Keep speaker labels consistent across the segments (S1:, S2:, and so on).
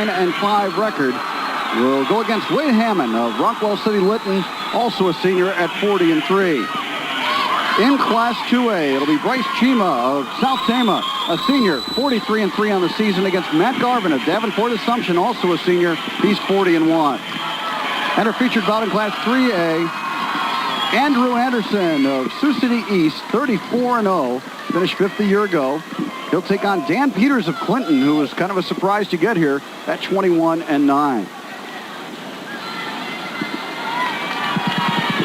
S1: 41-5 record will go against Wade Hammen of Rockwell City Lytton, also a senior at 40-3. In Class 2A, it'll be Bryce Chyma of South Tama, a senior, 43-3 on the season against Matt Garvin of Davenport Assumption, also a senior. He's 40-1. And our featured bout in Class 3A, Andrew Anderson of Sioux City East, 34-0, finished fifth a year ago. He'll take on Dan Peters of Clinton, who was kind of a surprise to get here at 21-9.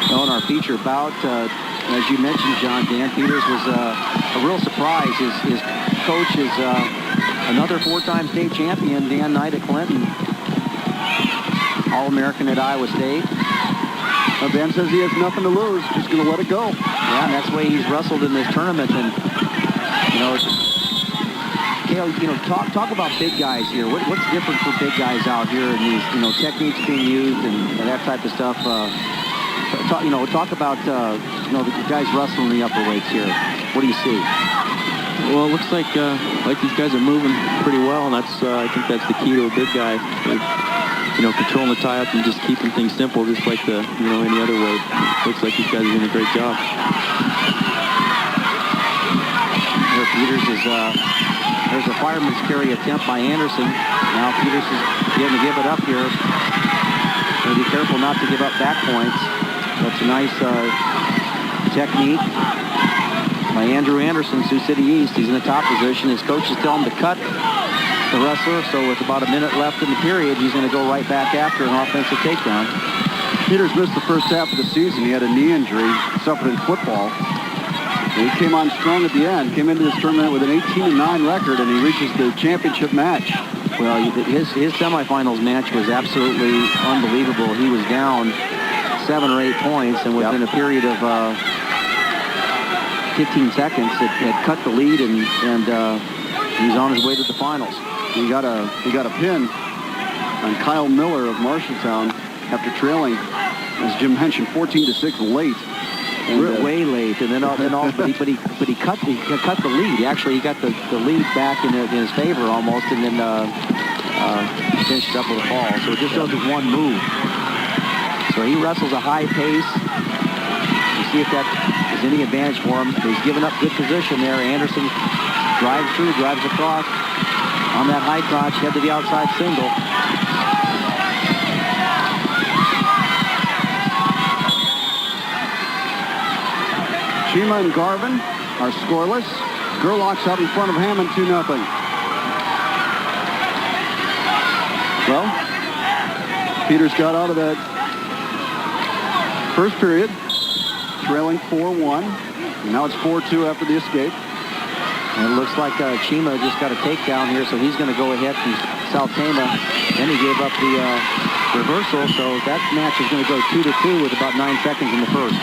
S2: Well, in our feature bout, as you mentioned, John, Dan Peters was a real surprise. His coach is another four-time state champion, Dan Knight at Clinton, All-American at Iowa State.
S1: Well, Dan says he has nothing to lose, just going to let it go.
S2: Yeah, and that's the way he's wrestled in this tournament. And, Cale, talk about big guys here. What's different for big guys out here and these, techniques being used and that type of stuff? Talk about, the guys wrestling the upper weights here. What do you see?
S3: Well, it looks like these guys are moving pretty well, and that's I think that's the key to a big guy. Controlling the tie-up and just keeping things simple, just like any other weight. Looks like these guys are doing a great job.
S2: Here, Peters is there's a fireman's carry attempt by Anderson. Now Peters is going to give it up here. So be careful not to give up back points. That's a nice technique by Andrew Anderson, Sioux City East. He's in the top position. His coaches tell him to cut the wrestler, so with about a minute left in the period, he's going to go right back after an offensive takedown.
S1: Peters missed the first half of the season. He had a knee injury, suffered in football. And he came on strong at the end, came into this tournament with an 18-9 record, and he reaches the championship match.
S2: Well, his semifinals match was absolutely unbelievable. He was down 7 or 8 points, and within a period of 15 seconds, it had cut the lead, and he's on his way to the finals.
S1: He got a pin on Kyle Miller of Marshalltown after trailing, as Jim mentioned, 14-6 late.
S2: And, way late, and then but he cut the lead. Actually, he got the lead back in his favor almost, and then finished up with a fall. So it just shows his one move. So he wrestles a high pace. We'll see if that is any advantage for him. He's given up good position there. Anderson drives through, drives across on that high crotch, head to the outside single.
S1: Chyma and Garvin are scoreless. Gerlock's out in front of Hammen 2-0. Well, Peters got out of that first period, trailing 4-1. And now it's 4-2 after the escape.
S2: And it looks like Chyma just got a takedown here, so he's going to go ahead from South Tama. Then he gave up the reversal, so that match is going to go 2-2 with about 9 seconds in the first.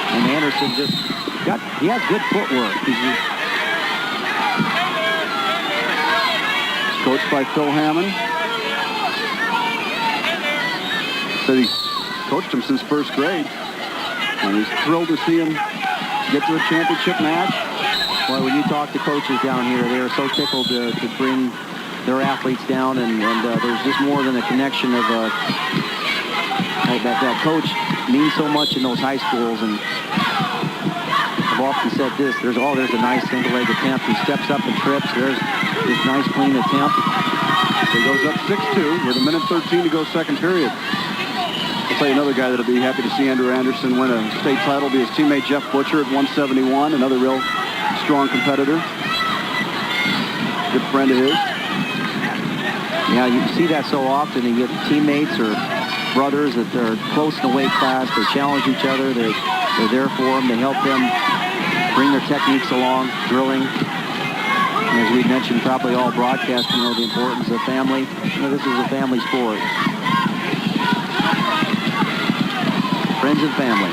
S2: And Anderson he has good footwork. He's
S1: coached by Phil Hammen. Said he coached him since first grade. And he's thrilled to see him get to a championship match.
S2: Well, when you talk to coaches down here, they're so tickled to bring their athletes down, and there's just more than a connection of that coach means so much in those high schools. And I've often said this, there's a nice single leg attempt. He steps up and trips. There's this nice clean attempt.
S1: So he goes up 6-2 with a minute 13 to go second period. I'll tell you another guy that'll be happy to see Andrew Anderson win a state title will be his teammate Jeff Butcher at 171, another real strong competitor. Good friend of his.
S2: Yeah, you see that so often. You get teammates or brothers that they're close in the weight class. They challenge each other. They're there for them. They help them bring their techniques along, drilling. And as we mentioned, probably all broadcasters know the importance of family. This is a family sport. Friends and family.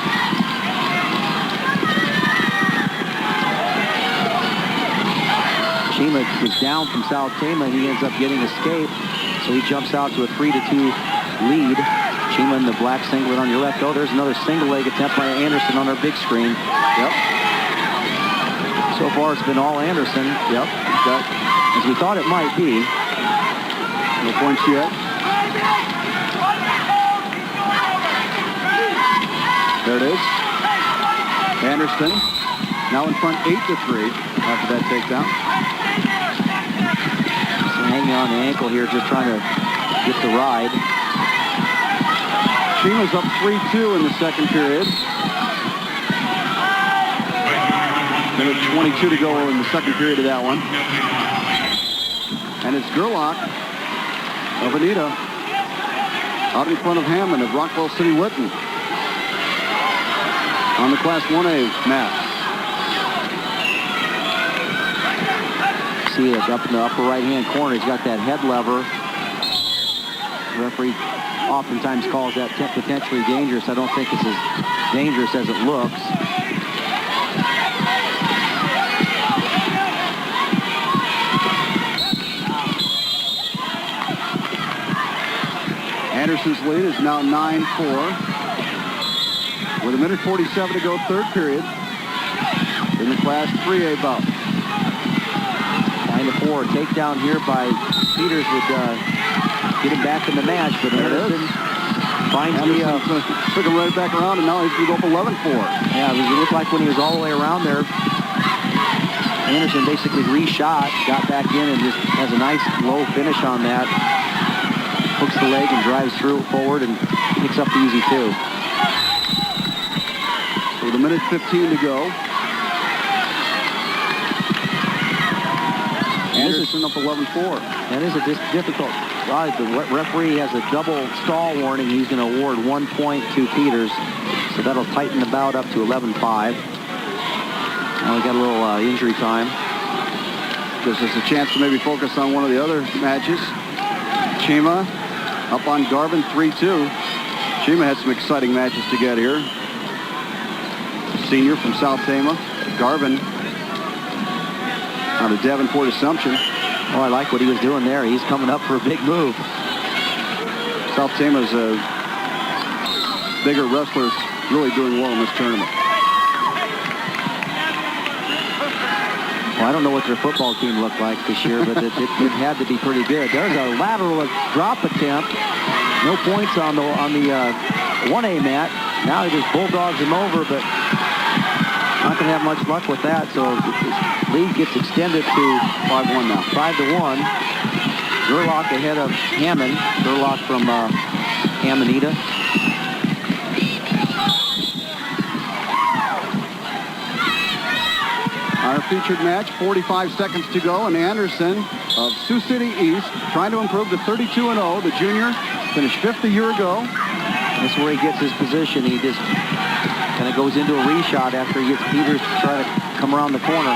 S2: Chyma was down from South Tama. He ends up getting escape, so he jumps out to a 3-2 lead. Chyma in the black singlet on your left. Oh, there's another single leg attempt by Anderson on our big screen.
S1: Yep.
S2: So far, it's been all Anderson.
S1: Yep.
S2: As we thought it might be.
S1: No points yet. There it is. Anderson now in front 8-3 after that takedown.
S2: So hanging on the ankle here, just trying to get the ride.
S1: Chyma's up 3-2 in the second period. Minute 22 to go in the second period of that one. And it's Gerlock of Anita out in front of Hammen of Rockwell City Lytton on the Class 1A mat.
S2: See it up in the upper right-hand corner. He's got that head lever. The referee oftentimes calls that potentially dangerous. I don't think it's as dangerous as it looks.
S1: Anderson's lead is now 9-4. With a minute 47 to go, third period in the Class 3A bout.
S2: 9-4. Takedown here by Peters would get him back in the match, but Anderson finds
S1: took him right back around, and now he's going to go up 11-4.
S2: Yeah, it looked like when he was all the way around there, Anderson basically reshot, got back in, and just has a nice low finish on that. Hooks the leg and drives through forward and picks up the easy two.
S1: So with a minute 15 to go. Anderson up 11-4.
S2: That is a difficult ride. The referee has a double stall warning. He's going to award 1 point to Peters. So that'll tighten the bout up to 11-5. Now we got a little injury time.
S1: Gives us a chance to maybe focus on one of the other matches. Chyma up on Garvin 3-2. Chyma had some exciting matches to get here. Senior from South Tama. Garvin out of Davenport Assumption.
S2: Oh, I like what he was doing there. He's coming up for a big move.
S1: South Tama's bigger wrestlers really doing well in this tournament.
S2: Well, I don't know what their football team looked like this year, but it had to be pretty good. There's a lateral drop attempt. No points on the 1A mat. Now he just bulldogs him over, but not going to have much luck with that. So the lead gets extended to
S1: 5-1 now.
S2: 5-1. Gerlock ahead of Hammen. Gerlock from Hammenita.
S1: Our featured match, 45 seconds to go, and Anderson of Sioux City East trying to improve to 32-0. The junior finished 5th a year ago.
S2: That's where he gets his position. He just kind of goes into a reshot after he gets Peters to try to come around the corner.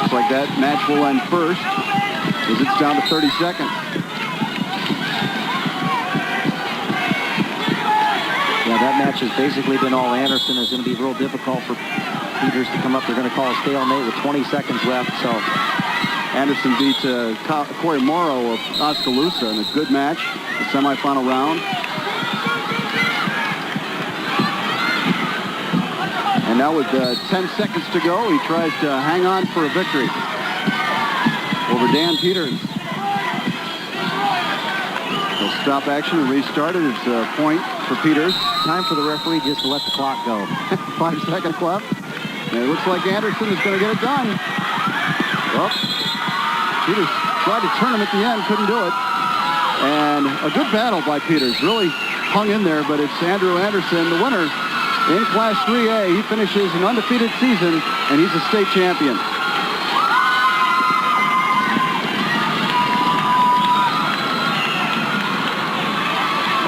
S1: Looks like that match will end first as it's down to 30 seconds.
S2: Yeah, that match has basically been all Anderson. It's going to be real difficult for Peters to come up. They're going to call a stalemate with 20 seconds left. So
S1: Anderson beat Corey Morrow of Oskaloosa in a good match, the semifinal round. And now with 10 seconds to go, he tries to hang on for a victory over Dan Peters. He'll stop action and restart it. It's a point for Peters.
S2: Time for the referee just to let the clock go.
S1: 5 seconds left. And it looks like Anderson is going to get it done. Well, Peters tried to turn him at the end, couldn't do it. And a good battle by Peters. Really hung in there, but it's Andrew Anderson, the winner in Class 3A. He finishes an undefeated season, and he's a state champion.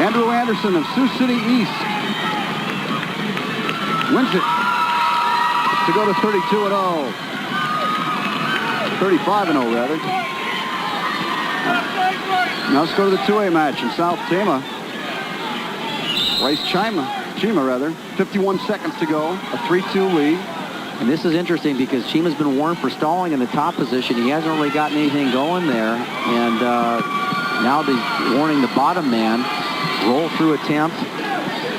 S1: Andrew Anderson of Sioux City East wins it to go to 32-0. 35-0 rather. Now let's go to the 2A match in South Tama. Chyma rather. 51 seconds to go. A 3-2 lead.
S2: And this is interesting because Chyma's been warned for stalling in the top position. He hasn't really gotten anything going there. And now they're warning the bottom man. Roll through attempt.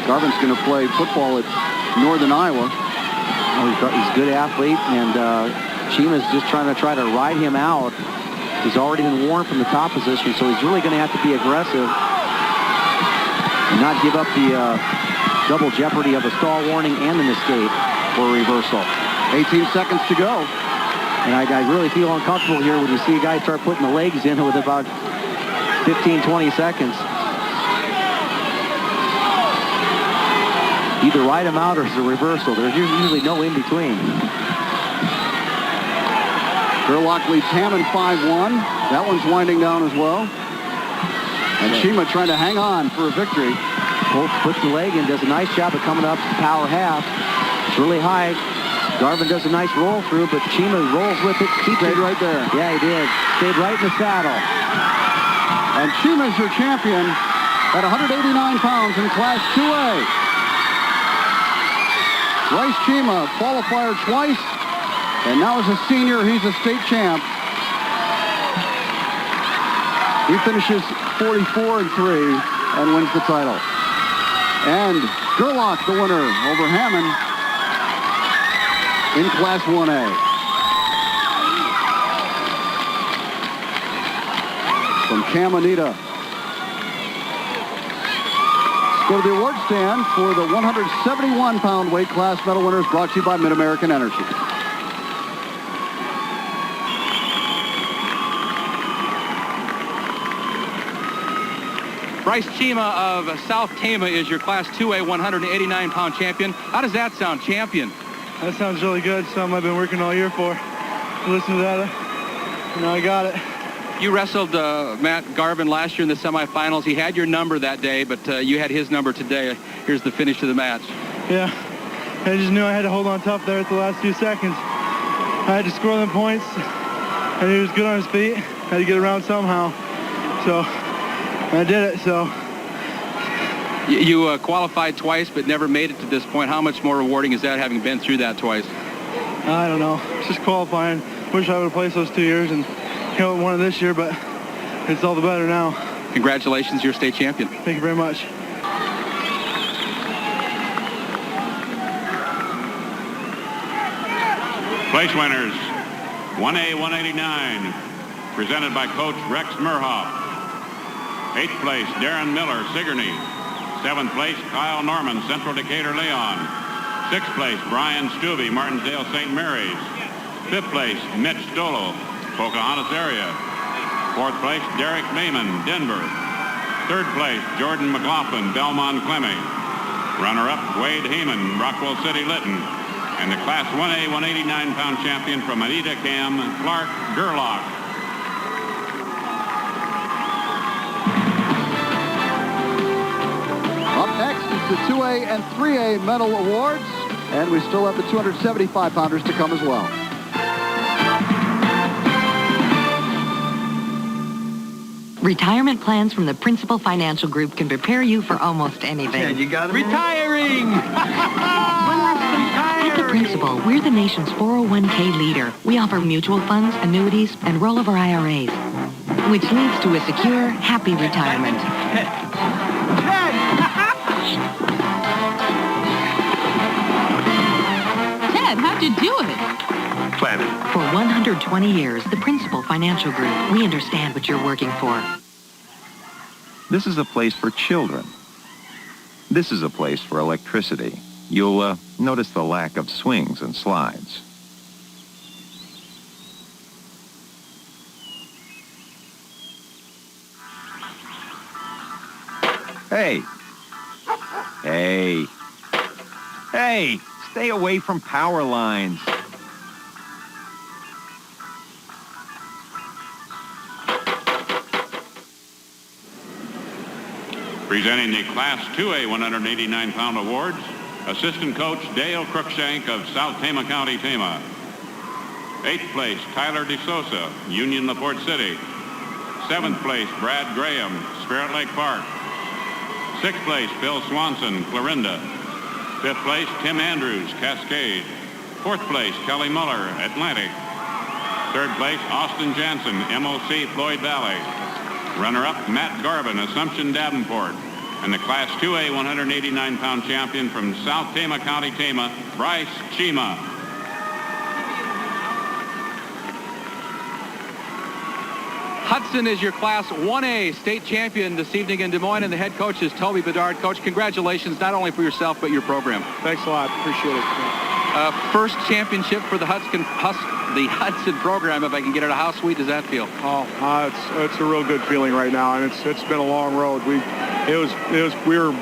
S1: Garvin's going to play football at Northern Iowa.
S2: Oh, he's a good athlete, and Chyma's just trying to ride him out. He's already been warned from the top position, so he's really going to have to be aggressive and not give up the double jeopardy of a stall warning and an escape for a reversal.
S1: 18 seconds to go.
S2: And I really feel uncomfortable here when you see a guy start putting the legs in with about 15, 20 seconds. Either ride him out or it's a reversal. There's usually no in between.
S1: Gerlock leads Hammen 5-1. That one's winding down as well. And Chyma trying to hang on for a victory.
S2: Holt puts the leg in, does a nice job of coming up power half. It's really high. Garvin does a nice roll through, but Chyma rolls with it. Keeps it
S1: right there.
S2: Yeah, he did. Stayed right in the saddle.
S1: And Chyma's your champion at 189 pounds in Class 2A. Bryce Chyma, qualifier twice, and now as a senior, he's a state champ. He finishes 44-3 and wins the title. And Gerlock, the winner over Hammen in Class 1A. From Caminita. Go to the award stand for the 171-pound weight class medal winners, brought to you by Mid-American Energy.
S4: Bryce Chyma of South Chyma is your Class 2A 189-pound champion. How does that sound, champion?
S5: That sounds really good. Something I've been working all year for. Listen to that. Now I got it.
S4: You wrestled Matt Garvin last year in the semifinals. He had your number that day, but you had his number today. Here's the finish of the match.
S5: Yeah, I just knew I had to hold on tough there at the last few seconds. I had to score them points, and he was good on his feet. I had to get around somehow. So I did it, so.
S4: You qualified twice, but never made it to this point. How much more rewarding is that, having been through that twice?
S5: I don't know. It's just qualifying. Wish I would have placed those 2 years and won it this year, but it's all the better now.
S4: Congratulations, you're state champion.
S5: Thank you very much.
S6: Place winners, 1A 189, presented by Coach Rex Merhoff. 8th place, Darren Miller, Sigourney. 7th place, Kyle Norman, Central Decatur, Leon. 6th place, Brian Stubbe, Martinsdale, St. Mary's. 5th place, Mitch Stolo, Pocahontas area. 4th place, Derek Mayman, Denver. 3rd place, Jordan McLaughlin, Belmont Clemmy. Runner-up, Wade Heyman, Rockwell City, Lytton. And the Class 1A 189-pound champion from Anita Cam, Clark Gerlock.
S1: Up next is the 2A and 3A medal awards, and we still have the 275-pounders to come as well.
S7: Retirement plans from the Principal Financial Group can prepare you for almost anything.
S8: Yeah, you got it.
S4: Retiring!
S7: At the Principal, we're the nation's 401k leader. We offer mutual funds, annuities, and rollover IRAs, which leads to a secure, happy retirement.
S9: Ted, how'd you do it?
S8: Planning.
S7: For 120 years, the Principal Financial Group, we understand what you're working for.
S10: This is a place for children. This is a place for electricity. You'll notice the lack of swings and slides. Hey! Hey! Hey! Stay away from power lines.
S6: Presenting the Class 2A 189-pound awards, Assistant Coach Dale Cruikshank of South Tama County, Tama. 8th place, Tyler DeSosa, Union LaPorte City. 7th place, Brad Graham, Spirit Lake Park. 6th place, Bill Swanson, Clarinda. 5th place, Tim Andrews, Cascade. 4th place, Kelly Muller, Atlantic. 3rd place, Austin Jansen, MOC, Floyd Valley. Runner-up, Matt Garvin, Assumption Davenport. And the Class 2A 189-pound champion from South Tama County, Tama, Bryce Chyma.
S4: Hudson is your Class 1A state champion this evening in Des Moines, and the head coach is Toby Bedard. Coach, congratulations not only for yourself but your program.
S5: Thanks a lot. Appreciate it.
S4: First championship for the Hudson program. If I can get it, how sweet does that feel?
S5: It's a real good feeling right now, and it's been a long road. We were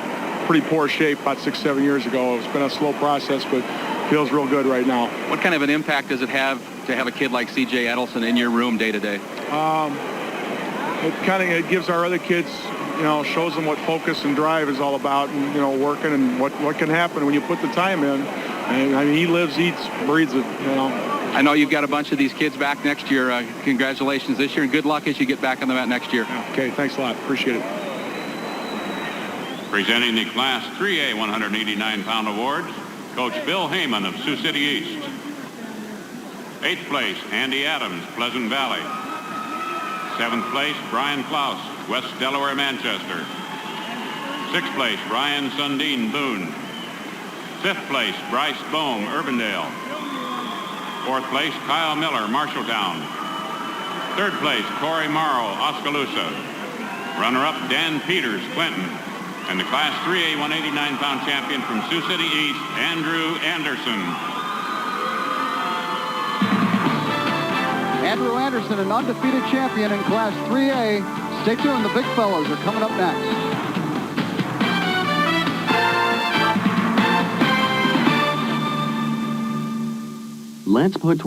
S5: pretty poor shape about 6-7 years ago. It's been a slow process, but feels real good right now.
S4: What kind of an impact does it have to have a kid like C.J. Edelson in your room day to day?
S5: It gives our other kids, shows them what focus and drive is all about, and working and what can happen when you put the time in. And I mean, he lives, eats, breathes it.
S4: I know you've got a bunch of these kids back next year. Congratulations this year, and good luck as you get back on the mat next year.
S5: Okay, thanks a lot. Appreciate it.
S6: Presenting the Class 3A 189-pound awards, Coach Bill Hammen of Sioux City East. 8th place, Andy Adams, Pleasant Valley. 7th place, Brian Klaus, West Delaware, Manchester. 6th place, Ryan Sundin, Boone. 5th place, Bryce Bohm, Urbandale. 4th place, Kyle Miller, Marshalltown. 3rd place, Corey Morrow, Oskaloosa. Runner-up, Dan Peters, Clinton. And the Class 3A 189-pound champion from Sioux City East, Andrew Anderson.
S1: Andrew Anderson, an undefeated champion in Class 3A. Stay tuned. The big fellas are coming up next.
S2: Let's put